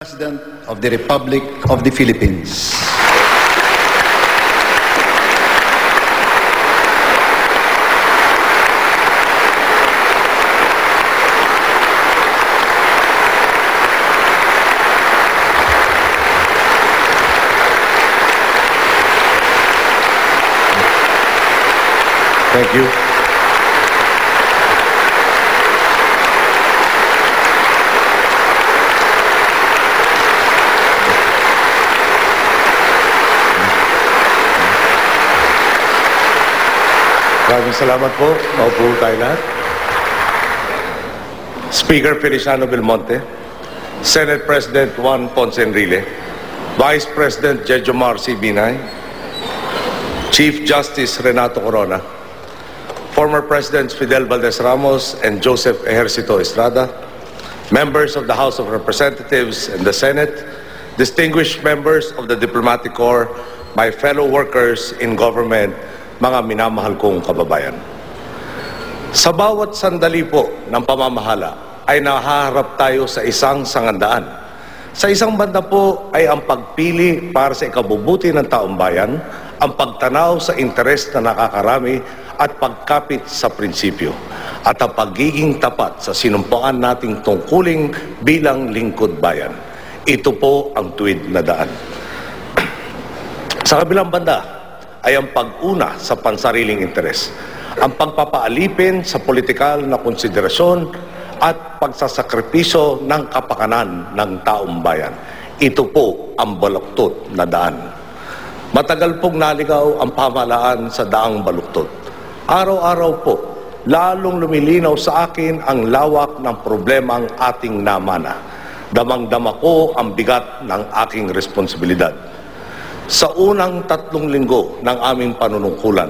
President of the Republic of the Philippines. Thank you. Maraming salamat po. Maupo tayo lahat. Speaker Feliciano Belmonte, Senate President Juan Ponce Enrile, Vice President Jejomar C. Binay, Chief Justice Renato Corona, former Presidents Fidel Valdez Ramos and Joseph Ejercito Estrada, members of the House of Representatives and the Senate, distinguished members of the Diplomatic Corps, my fellow workers in government, mga minamahal kong kababayan. Sa bawat sandali po ng pamamahala ay nahaharap tayo sa isang sangandaan. Sa isang banda po ay ang pagpili para sa ikabubuti ng taong bayan, ang pagtanaw sa interes na nakakarami at pagkapit sa prinsipyo, at ang pagiging tapat sa sinumpaan nating tungkuling bilang lingkod bayan. Ito po ang tuwid na daan. Sa kabilang banda ay ang pag-una sa pansariling interes, ang pagpapaalipin sa politikal na konsiderasyon at pagsasakripisyo ng kapakanan ng taong bayan. Ito po ang baluktot na daan. Matagal pong naligaw ang pamahalaan sa daang baluktot. Araw-araw po, lalong lumilinaw sa akin ang lawak ng problemang ating namana. Damang-dama ko ang bigat ng aking responsibilidad. Sa unang 3 linggo ng aming panunungkulan,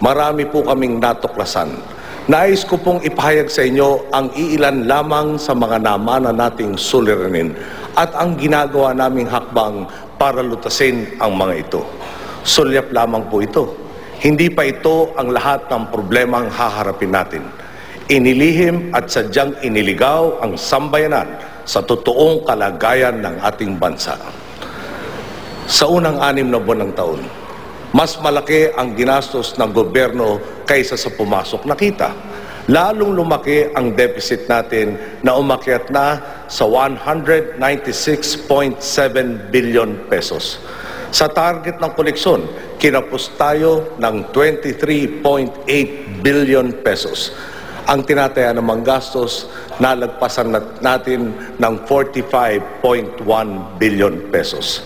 marami po kaming natuklasan. Nais ko pong ipahayag sa inyo ang iilan lamang sa mga namana nating suliranin at ang ginagawa naming hakbang para lutasin ang mga ito. Sulyap lamang po ito. Hindi pa ito ang lahat ng problemang haharapin natin. Inilihim at sadyang iniligaw ang sambayanan sa totoong kalagayan ng ating bansa. Sa unang 6 na buwan ng taon, mas malaki ang ginastos ng gobyerno kaysa sa pumasok na kita. Lalong lumaki ang deficit natin na umakyat na sa 196.7 billion pesos. Sa target ng koleksyon, kinapos tayo ng 23.8 billion pesos. Ang tinataya namang gastos, nalagpasan natin ng 45.1 billion pesos.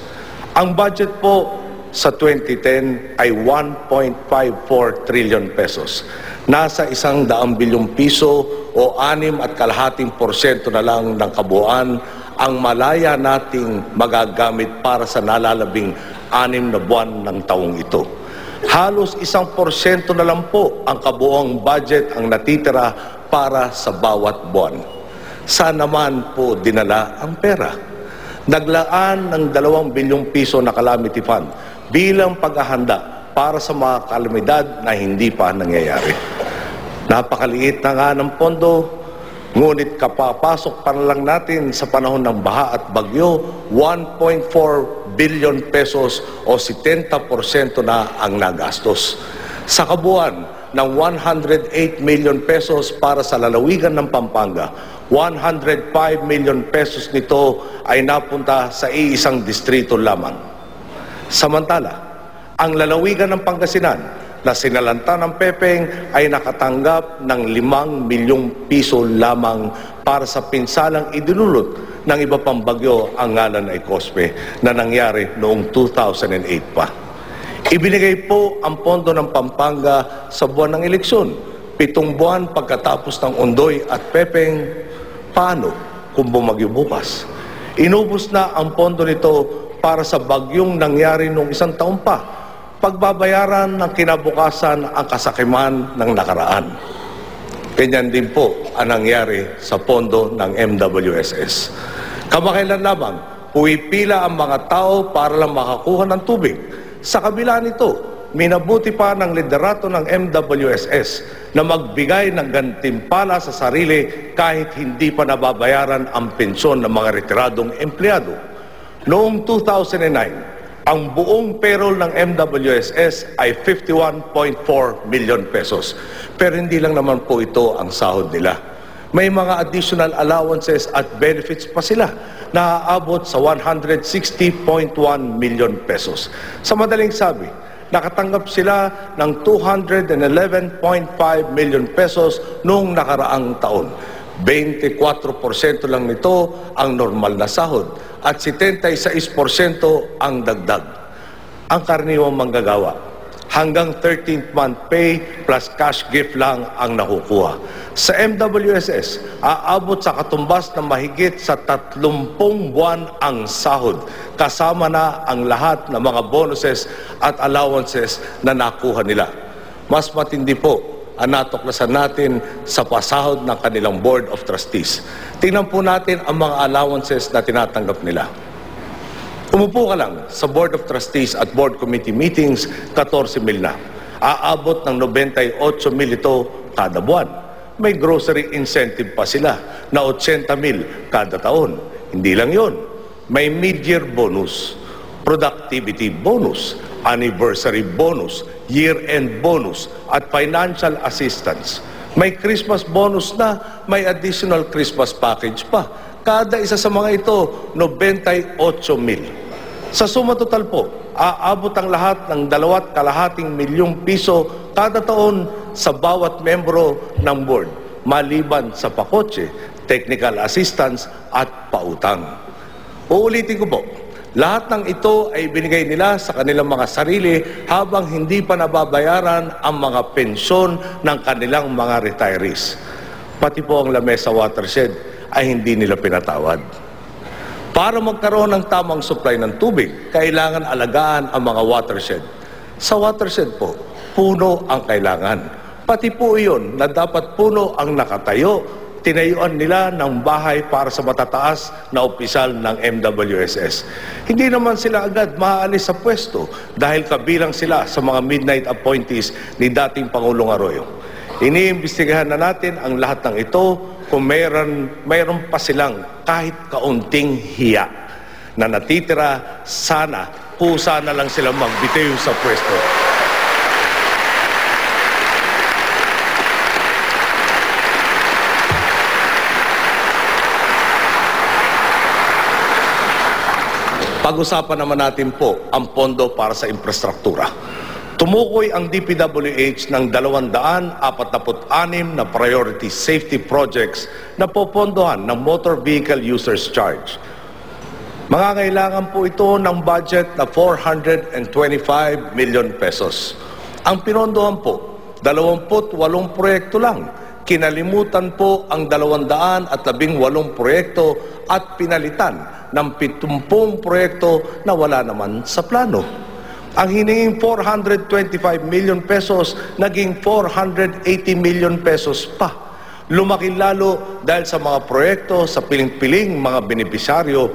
Ang budget po sa 2010 ay 1.54 trillion pesos. Nasa 100 bilyong piso o 6.5% na lang ng kabuuan ang malaya nating magagamit para sa nalalabing 6 na buwan ng taong ito. Halos 1% na lang po ang kabuuang budget ang natitira para sa bawat buwan. Saan naman po dinala ang pera? Naglaan ng 2 bilyong piso na calamity fund bilang paghahanda para sa mga kalamidad na hindi pa nangyayari. Napakaliit na nga ng pondo, ngunit kapapasok pa lang natin sa panahon ng baha at bagyo, 1.4 billion pesos o 70% na ang nagastos. Sa kabuuan ng 108 million pesos para sa lalawigan ng Pampanga, 105 million pesos nito ay napunta sa iisang distrito lamang. Samantala, ang lalawigan ng Pangasinan na sinalanta ng Pepeng ay nakatanggap ng 5 milyong piso lamang para sa pinsalang idinulot ng iba pang bagyo, ang ngalan ay Cosme, na nangyari noong 2008 pa. Ibinigay po ang pondo ng Pampanga sa buwan ng eleksyon, 7 buwan pagkatapos ng Ondoy at Pepeng. Paano kung bumagyo bukas? Inubos na ang pondo nito para sa bagyong nangyari noong 1 taon pa, pagbabayaran ng kinabukasan ang kasakiman ng nakaraan. Ganyan din po ang nangyari sa pondo ng MWSS. Kamakailan lamang, pumipila ang mga tao para lang makakuha ng tubig. Sa kabila nito, minabuti pa ng liderato ng MWSS na magbigay ng gantimpala sa sarili kahit hindi pa nababayaran ang pensyon ng mga retiradong empleyado. Noong 2009, ang buong payroll ng MWSS ay 51.4 million pesos. Pero hindi lang naman po ito ang sahod nila. May mga additional allowances at benefits pa sila na aabot sa 160.1 million pesos. Sa madaling sabi, nakatanggap sila ng 211.5 million pesos noong nakaraang taon. 24% lang nito ang normal na sahod at 76% ang dagdag. Ang karaniwang manggagawa, hanggang 13th month pay plus cash gift lang ang nakukuha. Sa MWSS, aabot sa katumbas na mahigit sa 30 buwan ang sahod, kasama na ang lahat ng mga bonuses at allowances na nakuha nila. Mas matindi po ang natuklasan natin sa pasahod ng kanilang Board of Trustees. Tingnan po natin ang mga allowances na tinatanggap nila. Umupo ka lang sa Board of Trustees at Board Committee meetings, 14 mil na. Aabot ng 98 mil ito kada buwan. May grocery incentive pa sila na 80 mil kada taon. Hindi lang yon. May mid-year bonus, productivity bonus, anniversary bonus, year-end bonus, at financial assistance. May Christmas bonus na, may additional Christmas package pa. Kada isa sa mga ito, 98 mil. Sa suma total po, aabot ang lahat ng 2.5 milyong piso kada taon sa bawat membro ng board, maliban sa pakotse, technical assistance at pautang. Uulitin ko po, lahat ng ito ay binigay nila sa kanilang mga sarili habang hindi pa nababayaran ang mga pensyon ng kanilang mga retirees. Pati po ang lamesa watershed ay hindi nila pinatawad. Para magkaroon ng tamang supply ng tubig, kailangan alagaan ang mga watershed. Sa watershed po, puno ang kailangan. Pati po iyon na dapat puno ang nakatayo, tinayuan nila ng bahay para sa matataas na opisyal ng MWSS. Hindi naman sila agad maaalis sa pwesto dahil kabilang sila sa mga midnight appointees ni dating Pangulong Arroyo. Iniimbestigahan na natin ang lahat ng ito kung mayroon pa silang kahit kaunting hiya na natitira. Sana, kusa na lang silang magbitiw sa pwesto. Pag-usapan naman natin po ang pondo para sa infrastruktura. Tumukoy ang DPWH ng 246 na priority safety projects na popondohan ng Motor Vehicle Users Charge. Mangangailangan po ito ng budget na 425 million pesos. Ang pinondohan po, 28 proyekto lang. Kinalimutan po ang 218 proyekto at pinalitan ng 70 proyekto na wala naman sa plano. Ang hininging 425 million pesos, naging 480 million pesos pa. Lumaki lalo dahil sa mga proyekto sa piling-piling mga benepisyaryo